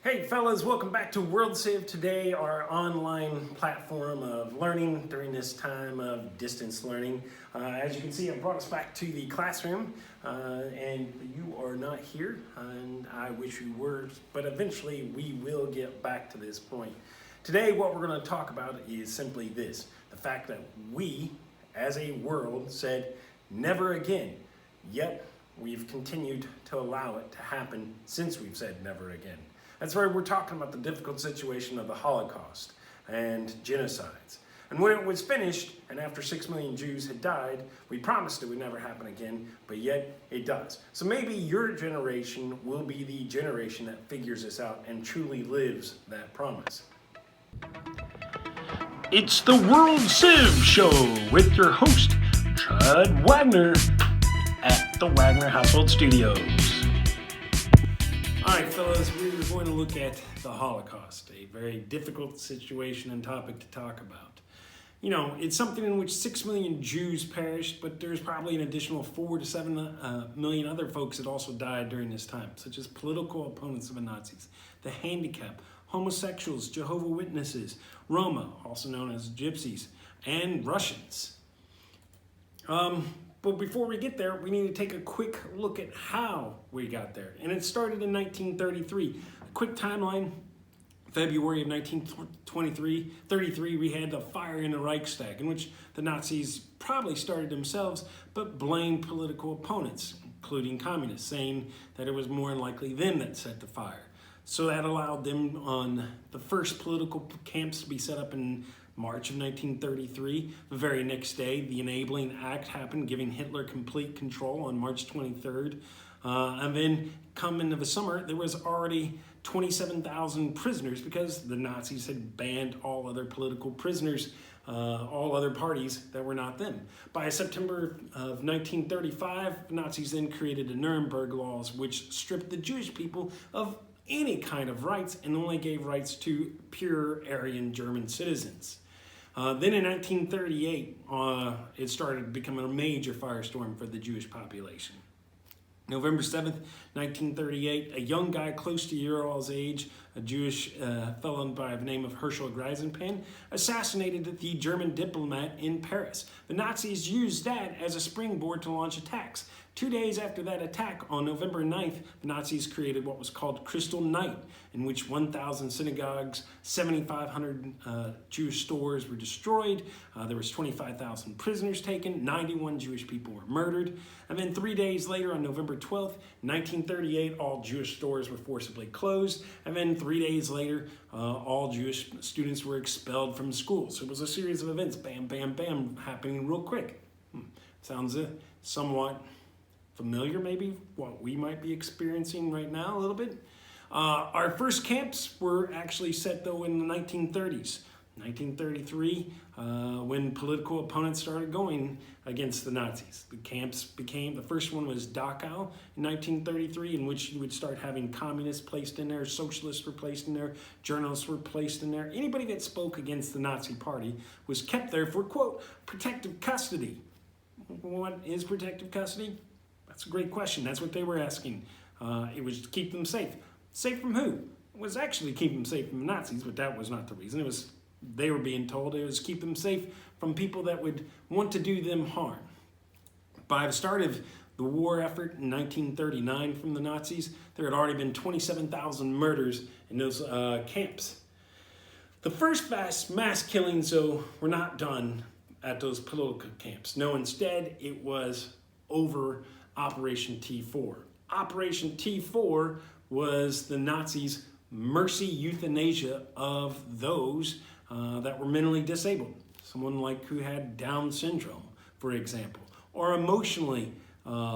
Hey fellas, welcome back to WorldCiv Today, our online platform of learning during this time of distance learning. As you can see, I brought us back to the classroom, and you are not here, and I wish you were, but eventually we will get back to this point. Today, what we're going to talk about is simply this: the fact that we, as a world, said never again, yet we've continued to allow it to happen since we've said never again. That's why we're talking about the difficult situation of the Holocaust and genocides. And when it was finished, and after 6 million Jews had died, we promised it would never happen again, but yet it does. So maybe your generation will be the generation that figures this out and truly lives that promise. It's the WorldCiv Show with your host, Chad Wagner, at the Wagner Household Studios. All right, fellas, we're going to look at the Holocaust, a very difficult situation and topic to talk about. You know, it's something in which 6 million Jews perished, but there's probably an additional 4 to 7 million other folks that also died during this time, such as political opponents of the Nazis, the handicapped, homosexuals, Jehovah's Witnesses, Roma, also known as Gypsies, and Russians. But before we get there, we need to take a quick look at how we got there. And it started in 1933. A quick timeline: February of 1933, we had the fire in the Reichstag, in which the Nazis probably started themselves, but blamed political opponents, including communists, saying that it was more likely them that set the fire. So that allowed them on the first political camps to be set up in March of 1933. The very next day, the Enabling Act happened, giving Hitler complete control on March 23rd. And then come into the summer, there was already 27,000 prisoners because the Nazis had banned all other political prisoners, all other parties that were not them. By September of 1935, the Nazis then created the Nuremberg Laws, which stripped the Jewish people of any kind of rights and only gave rights to pure Aryan German citizens. Then in 1938, it started becoming a major firestorm for the Jewish population. November 7th, 1938, a young guy close to your all's age, a Jewish fellow by the name of Herschel Greisenpan, assassinated the German diplomat in Paris. The Nazis used that as a springboard to launch attacks. 2 days after that attack, on November 9th, the Nazis created what was called Crystal Night, in which 1,000 synagogues, 7,500 Jewish stores were destroyed. There was 25,000 prisoners taken, 91 Jewish people were murdered. And then 3 days later, on November 12th, 1938, all Jewish stores were forcibly closed. And then 3 days later, all Jewish students were expelled from school. So it was a series of events, bam, bam, bam, happening real quick. Sounds somewhat familiar, maybe, what we might be experiencing right now a little bit. Our first camps were actually set, though, in the 1930s. 1933, when political opponents started going against the Nazis. The camps the first one was Dachau in 1933, in which you would start having communists placed in there, socialists were placed in there, journalists were placed in there. Anybody that spoke against the Nazi party was kept there for, quote, protective custody. What is protective custody? That's a great question. That's what they were asking. It was to keep them safe. Safe from who? It was actually keep them safe from the Nazis, but that was not the reason. It was, they were being told it was keep them safe from people that would want to do them harm. By the start of the war effort in 1939 from the Nazis, there had already been 27,000 murders in those camps. The first mass killings, though, were not done at those political camps. No, instead, it was over Operation T4. Operation T4 was the Nazis' mercy euthanasia of those that were mentally disabled. Someone like who had Down syndrome, for example, or emotionally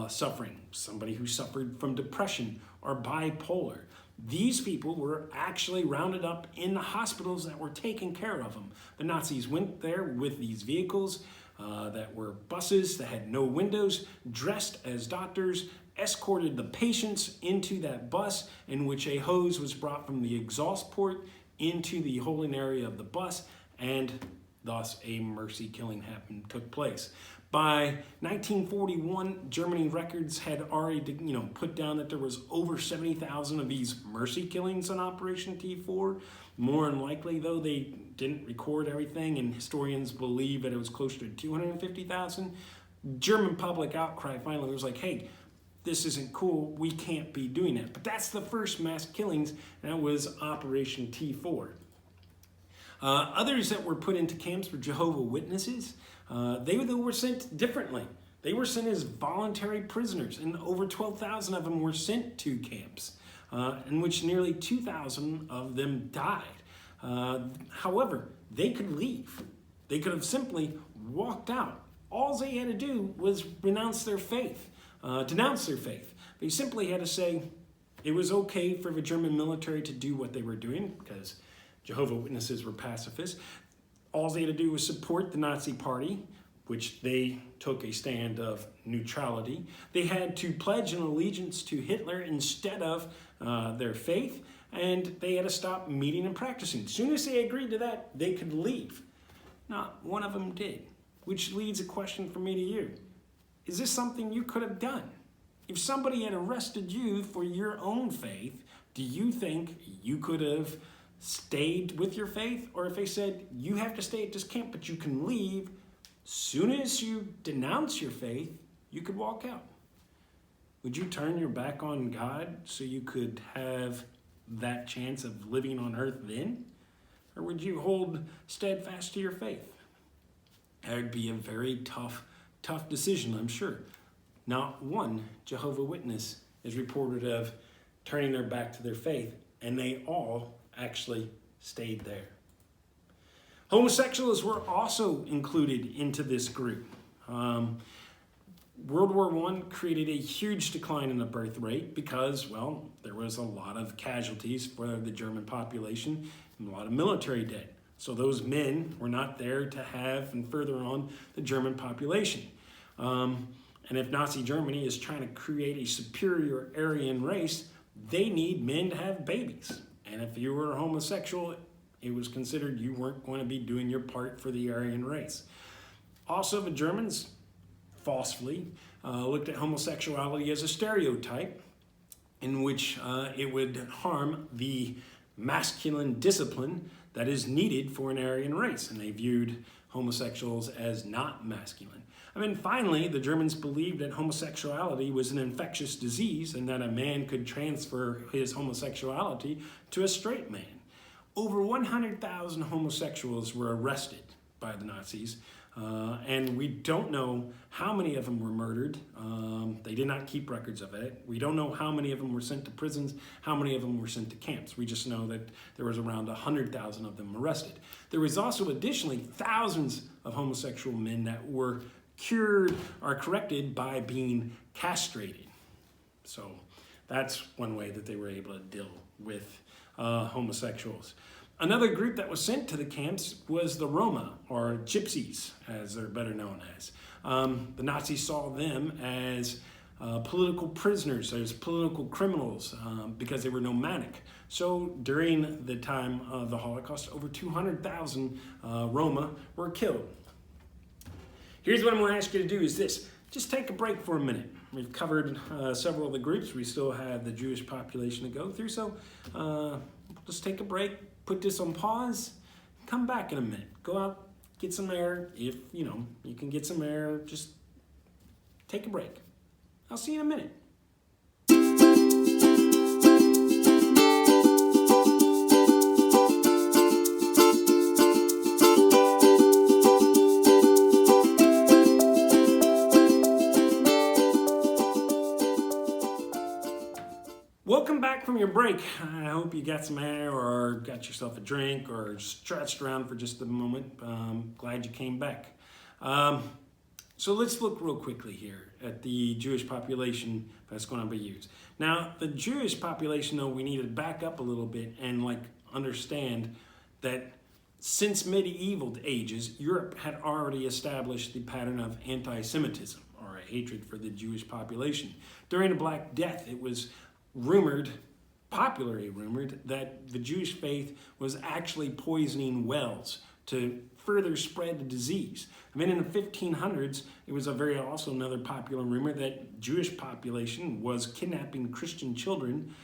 suffering, somebody who suffered from depression or bipolar. These people were actually rounded up in the hospitals that were taking care of them. The Nazis went there with these vehicles that were buses that had no windows, dressed as doctors, escorted the patients into that bus, in which a hose was brought from the exhaust port into the holding area of the bus, and thus a mercy killing took place. By 1941, Germany records had already, put down that there was over 70,000 of these mercy killings on Operation T4. More than likely, though, they didn't record everything, and historians believe that it was closer to 250,000. German public outcry finally was like, hey, this isn't cool, we can't be doing that. But that's the first mass killings, and that was Operation T4. Others that were put into camps were Jehovah's Witnesses. They were sent differently. They were sent as voluntary prisoners, and over 12,000 of them were sent to camps, in which nearly 2,000 of them died. However, they could leave. They could have simply walked out. All they had to do was denounce their faith. They simply had to say it was okay for the German military to do what they were doing because Jehovah's Witnesses were pacifists. All they had to do was support the Nazi Party, which they took a stand of neutrality. They had to pledge an allegiance to Hitler instead of their faith, and they had to stop meeting and practicing. As soon as they agreed to that, they could leave. Not one of them did, which leads a question from me to you. Is this something you could have done? If somebody had arrested you for your own faith, do you think you could have stayed with your faith? Or if they said, you have to stay at this camp, but you can leave, soon as you denounce your faith, you could walk out. Would you turn your back on God so you could have that chance of living on earth then? Or would you hold steadfast to your faith? That would be a very tough decision, I'm sure. Not one Jehovah's Witness is reported of turning their back to their faith, and they all actually stayed there. Homosexuals were also included into this group. World War I created a huge decline in the birth rate because, well, there was a lot of casualties for the German population and a lot of military dead. So those men were not there to have and further on the German population. And if Nazi Germany is trying to create a superior Aryan race, they need men to have babies. And if you were a homosexual, it was considered you weren't going to be doing your part for the Aryan race. Also, the Germans falsely looked at homosexuality as a stereotype in which it would harm the masculine discipline that is needed for an Aryan race. And they viewed homosexuals as not masculine. Finally, the Germans believed that homosexuality was an infectious disease and that a man could transfer his homosexuality to a straight man. Over 100,000 homosexuals were arrested by the Nazis, and we don't know how many of them were murdered. They did not keep records of it. We don't know how many of them were sent to prisons, how many of them were sent to camps. We just know that there was around 100,000 of them arrested. There was also additionally thousands of homosexual men that were cured or corrected by being castrated. So that's one way that they were able to deal with homosexuals. Another group that was sent to the camps was the Roma, or Gypsies, as they're better known as. The Nazis saw them as political prisoners, as political criminals, because they were nomadic. So during the time of the Holocaust, over 200,000 Roma were killed. Here's what I'm going to ask you to do is this. Just take a break for a minute. We've covered several of the groups. We still have the Jewish population to go through. So just take a break, put this on pause, come back in a minute. Go out, get some air. If you can get some air, just take a break. I'll see you in a minute. Welcome back from your break. I hope you got some air or got yourself a drink or stretched around for just a moment. Glad you came back. So let's look real quickly here at the Jewish population that's going to be used. Now, the Jewish population, though, we need to back up a little bit and understand that since medieval ages, Europe had already established the pattern of anti-Semitism or a hatred for the Jewish population. During the Black Death, it was popularly rumored, that the Jewish faith was actually poisoning wells to further spread the disease. I mean, in the 1500s, it was also another popular rumor that Jewish population was kidnapping Christian children,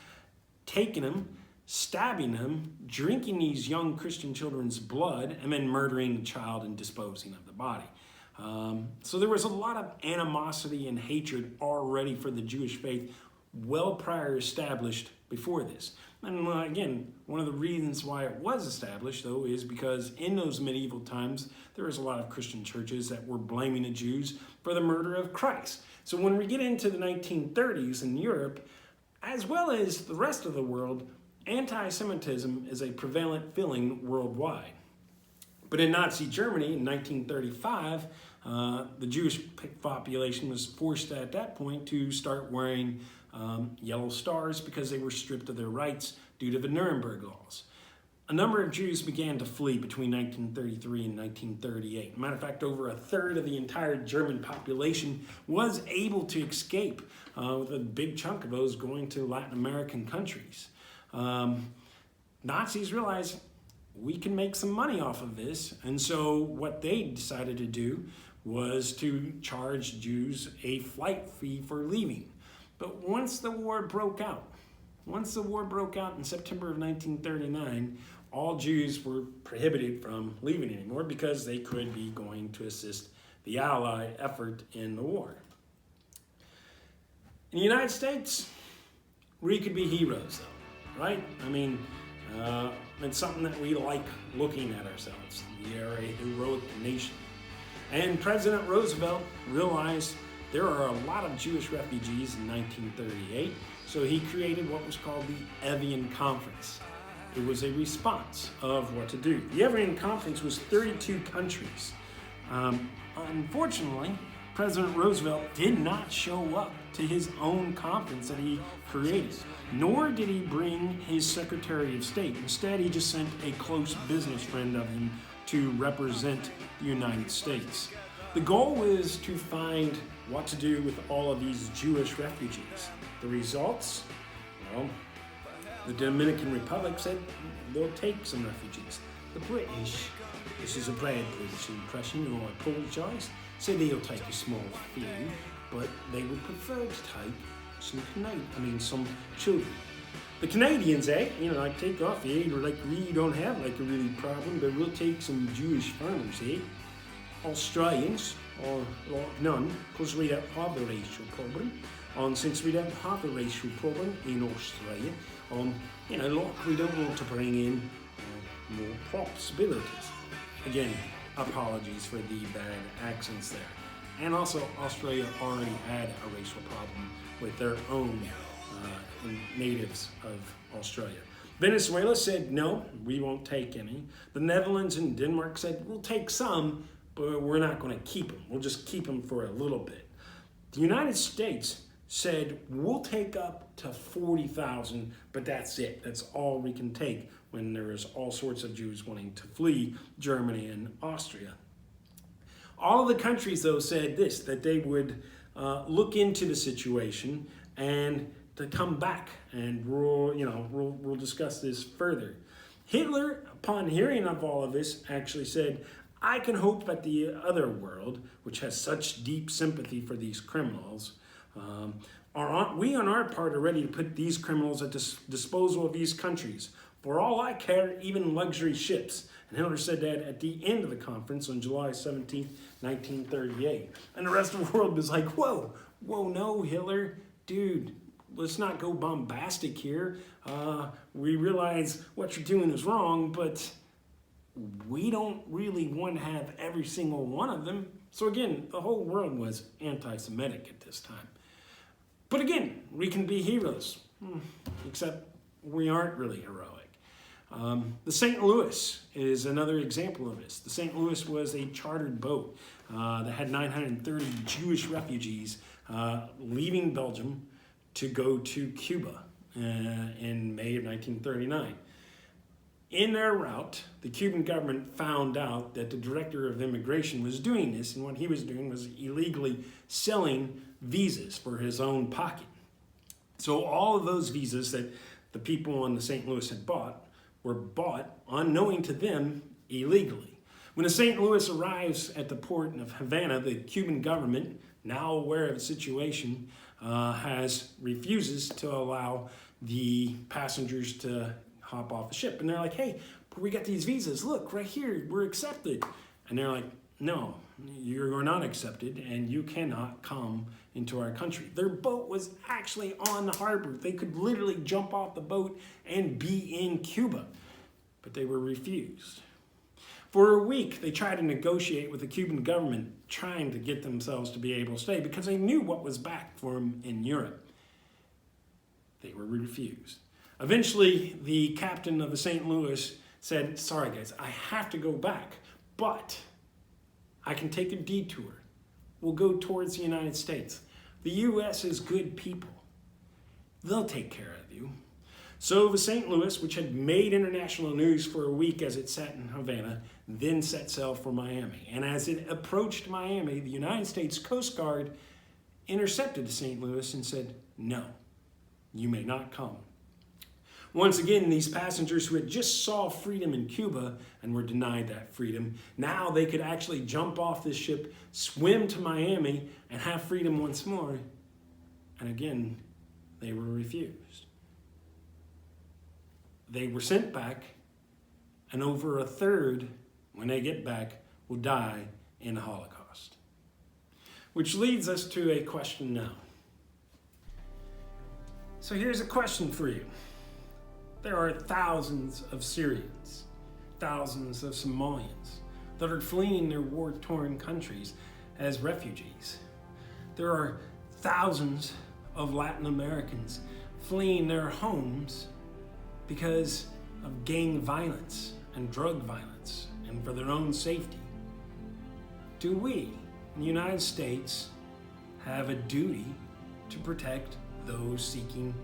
taking them, stabbing them, drinking these young Christian children's blood, and then murdering the child and disposing of the body. So there was a lot of animosity and hatred already for the Jewish faith well prior established before this. And again, one of the reasons why it was established, though, is because in those medieval times, there was a lot of Christian churches that were blaming the Jews for the murder of Christ. So when we get into the 1930s in Europe, as well as the rest of the world, anti-Semitism is a prevalent feeling worldwide. But in Nazi Germany in 1935, the Jewish population was forced at that point to start wearing yellow stars because they were stripped of their rights due to the Nuremberg laws. A number of Jews began to flee between 1933 and 1938. Matter of fact, over a third of the entire German population was able to escape, with a big chunk of those going to Latin American countries. Nazis realized we can make some money off of this, and so what they decided to do was to charge Jews a flight fee for leaving. But once the war broke out in September of 1939, all Jews were prohibited from leaving anymore because they could be going to assist the Allied effort in the war. In the United States, we could be heroes, though, right? I mean, it's something that we like looking at ourselves. We are a heroic nation. And President Roosevelt realized there are a lot of Jewish refugees in 1938, so he created what was called the Avian Conference. It was a response of what to do. The Avian Conference was 32 countries. Unfortunately, President Roosevelt did not show up to his own conference that he created, nor did he bring his Secretary of State. Instead, he just sent a close business friend of him to represent the United States. The goal was to find what to do with all of these Jewish refugees. The results? Well, the Dominican Republic said they'll take some refugees. The British, this is a bad British impression, I apologize, said they'll take a small few, but they would prefer to take some children. The Canadians, like take off, like we don't have like a really problem, but we'll take some Jewish farmers, Australians, or none, because we don't have a racial problem. And since we don't have a racial problem in Australia, we don't want to bring in more possibilities. Again, apologies for the bad accents there. And also, Australia already had a racial problem with their own natives of Australia. Venezuela said, no, we won't take any. The Netherlands and Denmark said, we'll take some, but we're not going to keep them. We'll just keep them for a little bit. The United States said, we'll take up to 40,000, but that's it. That's all we can take when there's all sorts of Jews wanting to flee Germany and Austria. All of the countries, though, said this, that they would look into the situation and to come back, and we'll discuss this further. Hitler, upon hearing of all of this, actually said, I can hope that the other world, which has such deep sympathy for these criminals, we on our part are ready to put these criminals at disposal of these countries. For all I care, even luxury ships. And Hitler said that at the end of the conference on July 17, 1938. And the rest of the world was like, whoa, no, Hitler, dude, let's not go bombastic here. We realize what you're doing is wrong, but we don't really want to have every single one of them. So again, the whole world was anti-Semitic at this time. But again, we can be heroes, except we aren't really heroic. The St. Louis is another example of this. The St. Louis was a chartered boat that had 930 Jewish refugees leaving Belgium to go to Cuba in May of 1939. In their route, the Cuban government found out that the director of immigration was doing this, and what he was doing was illegally selling visas for his own pocket. So all of those visas that the people on the St. Louis had bought were bought, unknowing to them, illegally. When the St. Louis arrives at the port of Havana, the Cuban government, now aware of the situation, refuses to allow the passengers to hop off the ship. And they're like, hey, we got these visas. Look, right here, we're accepted. And they're like, no, you're not accepted, and you cannot come into our country. Their boat was actually on the harbor. They could literally jump off the boat and be in Cuba, but they were refused. For a week, they tried to negotiate with the Cuban government, trying to get themselves to be able to stay because they knew what was back for them in Europe. They were refused. Eventually, the captain of the St. Louis said, sorry guys, I have to go back, but I can take a detour. We'll go towards the United States. The U.S. is good people. They'll take care of you. So the St. Louis, which had made international news for a week as it sat in Havana, then set sail for Miami. And as it approached Miami, the United States Coast Guard intercepted the St. Louis and said, no, you may not come. Once again, these passengers who had just saw freedom in Cuba and were denied that freedom, now they could actually jump off this ship, swim to Miami, and have freedom once more. And again, they were refused. They were sent back, and over a third, when they get back, will die in the Holocaust. Which leads us to a question now. So here's a question for you. There are thousands of Syrians, thousands of Somalians that are fleeing their war-torn countries as refugees. There are thousands of Latin Americans fleeing their homes because of gang violence and drug violence and for their own safety. Do we, in the United States, have a duty to protect those seeking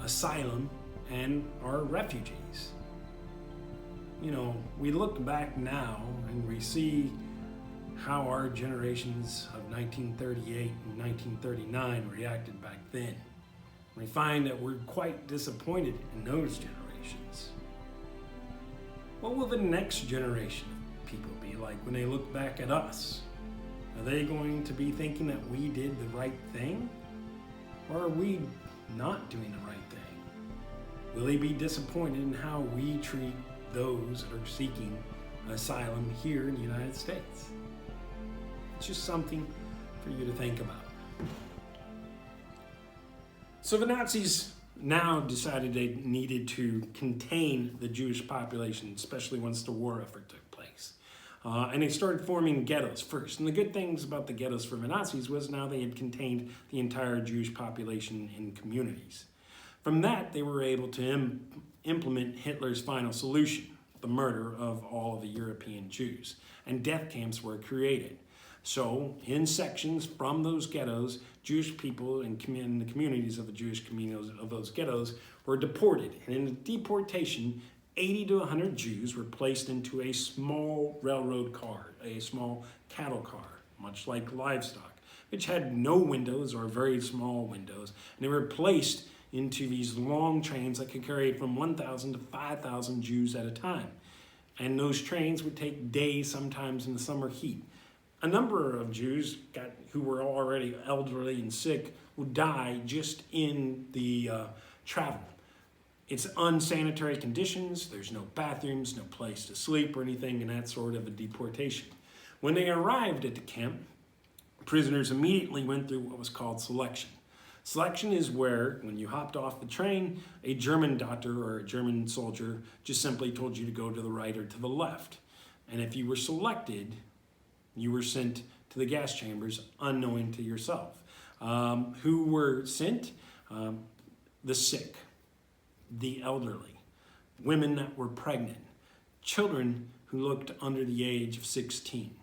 asylum and are refugees? You know, we look back now and we see how our generations of 1938 and 1939 reacted back then. We find that we're quite disappointed in those generations. What will the next generation of people be like when they look back at us? Are they going to be thinking that we did the right thing? Or are we not doing the right thing? Will they be disappointed in how we treat those that are seeking asylum here in the United States? It's just something for you to think about. So the Nazis now decided they needed to contain the Jewish population, especially once the war effort took place. And they started forming ghettos first. And the good things about the ghettos for the Nazis was now they had contained the entire Jewish population in communities. From that, they were able to implement Hitler's final solution, the murder of all of the European Jews. And death camps were created. So, in sections from those ghettos, Jewish people and the communities of the Jewish communities of those ghettos were deported. And in the deportation, 80 to 100 Jews were placed into a small railroad car, a small cattle car, much like livestock, which had no windows or very small windows. And they were placed into these long trains that could carry from 1,000 to 5,000 Jews at a time. And those trains would take days, sometimes in the summer heat. A number of Jews who were already elderly and sick would die just in the travel. It's unsanitary conditions, there's no bathrooms, no place to sleep or anything, and that's sort of a deportation. When they arrived at the camp, prisoners immediately went through what was called selection. Selection is where, when you hopped off the train, a German doctor or a German soldier just simply told you to go to the right or to the left. And if you were selected, you were sent to the gas chambers unknowing to yourself. Who were sent? The sick, the elderly, women that were pregnant, children who looked under the age of 16.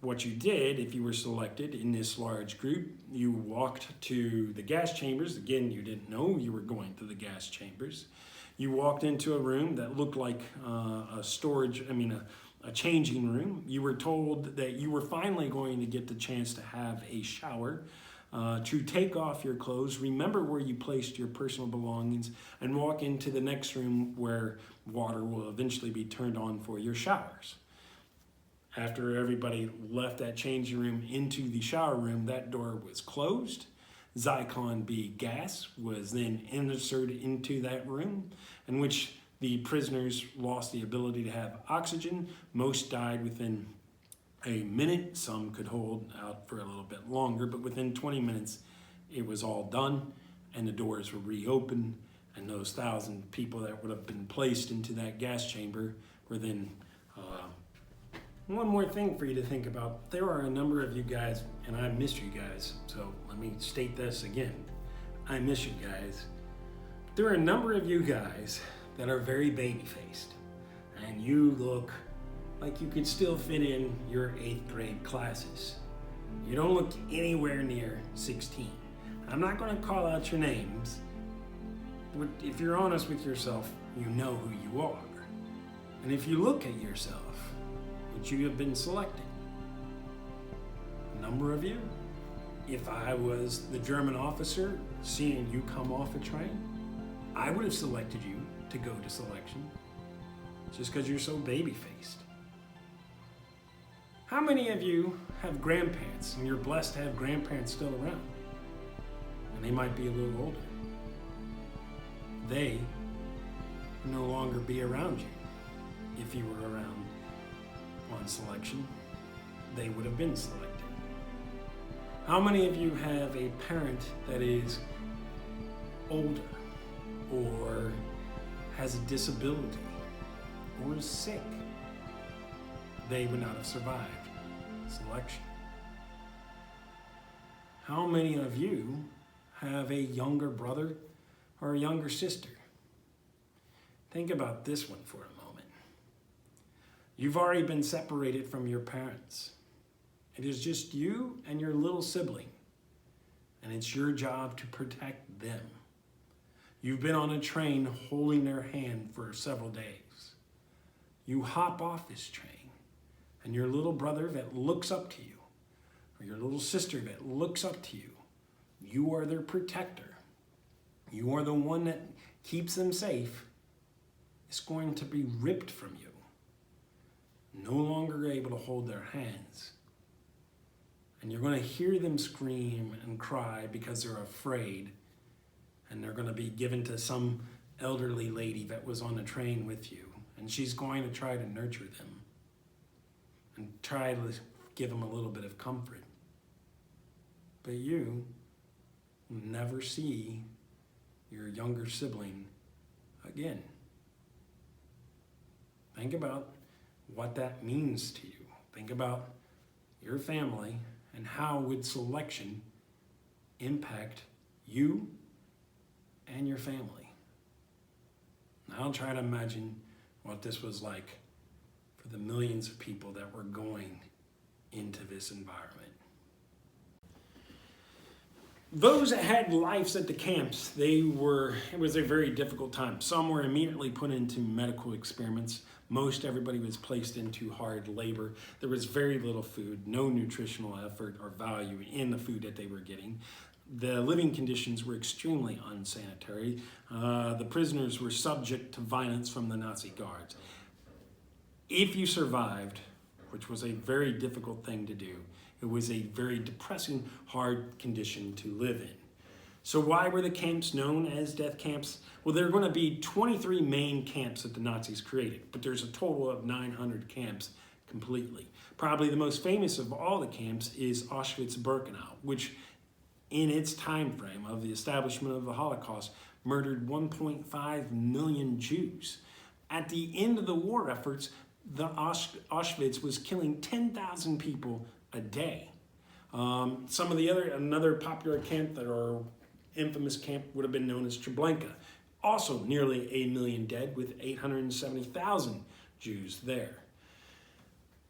What you did, if you were selected in this large group, you walked to the gas chambers. Again, you didn't know you were going to the gas chambers. You walked into a room that looked like a changing room. You were told that you were finally going to get the chance to have a shower. to take off your clothes, remember where you placed your personal belongings, and walk into the next room where water will eventually be turned on for your showers. After everybody left that changing room into the shower room, that door was closed. Zyklon B gas was then inserted into that room, in which the prisoners lost the ability to have oxygen. Most died within a minute. Some could hold out for a little bit longer, but within 20 minutes, it was all done, and the doors were reopened, and those 1,000 people that would have been placed into that gas chamber were then one more thing for you to think about. There are a number of you guys, and I miss you guys, so let me state this again. I miss you guys. There are a number of you guys that are very baby-faced, and you look like you could still fit in your 8th grade classes. You don't look anywhere near 16. I'm not going to call out your names, but if you're honest with yourself, you know who you are. And if you look at yourself, which you have been selecting, a number of you, if I was the German officer seeing you come off a train, I would have selected you to go to selection just because you're so baby-faced. How many of you have grandparents and you're blessed to have grandparents still around? And they might be a little older. They will no longer be around you. If you were around on selection, they would have been selected. How many of you have a parent that is older or has a disability or is sick? They would not have survived selection. How many of you have a younger brother or a younger sister? Think about this one for a moment. You've already been separated from your parents. It is just you and your little sibling, and it's your job to protect them. You've been on a train holding their hand for several days. You hop off this train, and your little brother that looks up to you, or your little sister that looks up to you, you are their protector. You are the one that keeps them safe. It's going to be ripped from you. No longer able to hold their hands. And you're going to hear them scream and cry because they're afraid. And they're going to be given to some elderly lady that was on the train with you. And she's going to try to nurture them and try to give them a little bit of comfort. But you will never see your younger sibling again. Think about what that means to you. Think about your family and how would selection impact you and your family. Now I'll try to imagine what this was like for the millions of people that were going into this environment. Those that had lives at the camps, it was a very difficult time. Some were immediately put into medical experiments. Most everybody was placed into hard labor. There was very little food, no nutritional effort or value in the food that they were getting. The living conditions were extremely unsanitary. The prisoners were subject to violence from the Nazi guards. If you survived, which was a very difficult thing to do, it was a very depressing, hard condition to live in. So why were the camps known as death camps? Well, there are going to be 23 main camps that the Nazis created, but there's a total of 900 camps completely. Probably the most famous of all the camps is Auschwitz-Birkenau, which in its time frame of the establishment of the Holocaust murdered 1.5 million Jews. At the end of the war efforts, the Auschwitz was killing 10,000 people a day. Another popular camp that are infamous camp would have been known as Treblinka. Also nearly 8 million dead with 870,000 Jews there.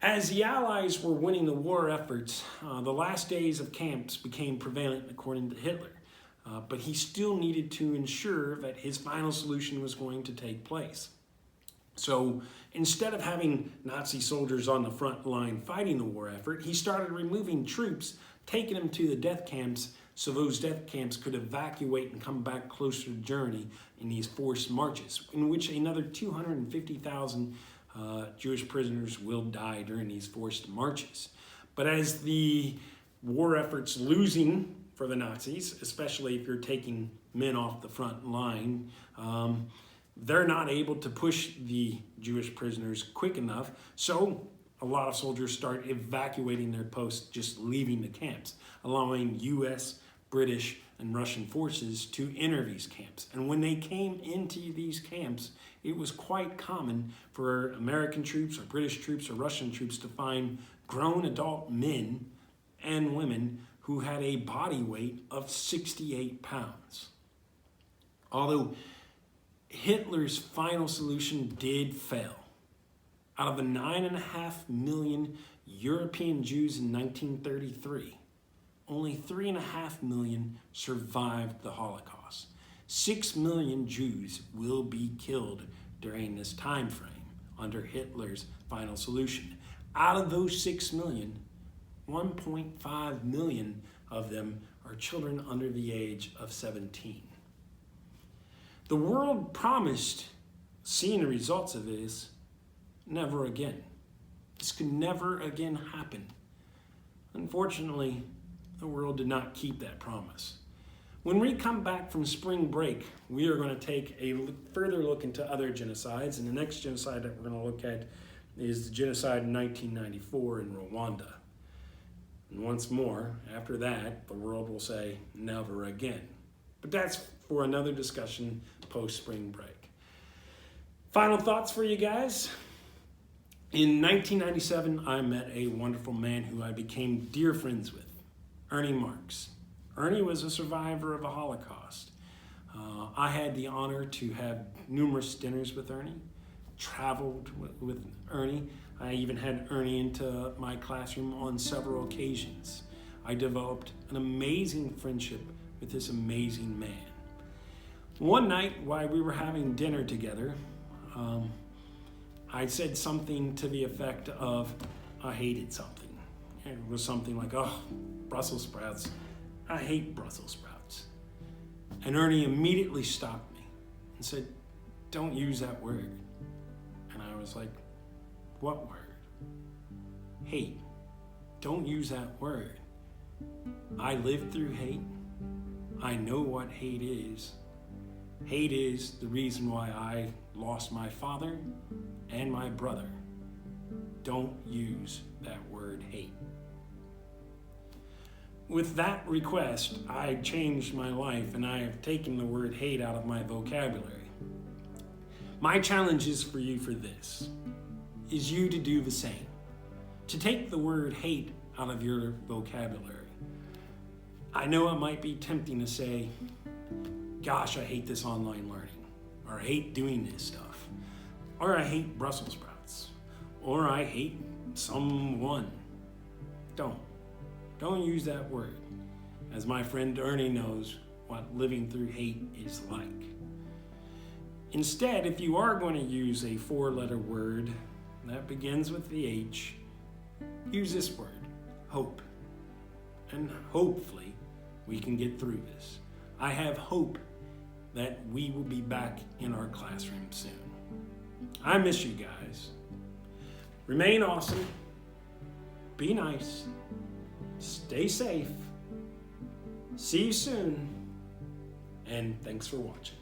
As the Allies were winning the war efforts, the last days of camps became prevalent according to Hitler. But he still needed to ensure that his final solution was going to take place. So instead of having Nazi soldiers on the front line fighting the war effort, he started removing troops, taking them to the death camps so those death camps could evacuate and come back closer to Germany in these forced marches, in which another 250,000 Jewish prisoners will die during these forced marches. But as the war effort's losing for the Nazis, especially if you're taking men off the front line, they're not able to push the Jewish prisoners quick enough, so a lot of soldiers start evacuating their posts, just leaving the camps, allowing U.S., British, and Russian forces to enter these camps. And when they came into these camps, it was quite common for American troops or British troops or Russian troops to find grown adult men and women who had a body weight of 68 pounds. Although Hitler's final solution did fail. Out of the 9.5 million European Jews in 1933, only 3.5 million survived the Holocaust. 6 million Jews will be killed during this time frame under Hitler's final solution. Out of those 6 million, 1.5 million of them are children under the age of 17. The world promised, seeing the results of this, never again. This could never again happen. Unfortunately, the world did not keep that promise. When we come back from spring break, we are going to take a further look into other genocides, and the next genocide that we're going to look at is the genocide in 1994 in Rwanda. And once more, after that, the world will say never again. But that's for another discussion post-spring break. Final thoughts for you guys. In 1997, I met a wonderful man who I became dear friends with, Ernie Marks. Ernie was a survivor of the Holocaust. I had the honor to have numerous dinners with Ernie, traveled with Ernie. I even had Ernie into my classroom on several occasions. I developed an amazing friendship with this amazing man. One night while we were having dinner together, I said something to the effect of, I hated something. It was something like, oh, Brussels sprouts. I hate Brussels sprouts. And Ernie immediately stopped me and said, don't use that word. And I was like, what word? Hate. Don't use that word. I lived through hate. I know what hate is. Hate is the reason why I lost my father and my brother. Don't use that word hate. With that request, I changed my life and I have taken the word hate out of my vocabulary. My challenge is for you for this, is you to do the same. To take the word hate out of your vocabulary. I know it might be tempting to say, gosh, I hate this online learning, or I hate doing this stuff, or I hate Brussels sprouts, or I hate someone. Don't use that word, as my friend Ernie knows what living through hate is like. Instead, if you are going to use a 4-letter word that begins with the H, use this word, hope. And hopefully we can get through this. I have hope that we will be back in our classroom soon. I miss you guys. Remain awesome. Be nice. Stay safe. See you soon. And thanks for watching.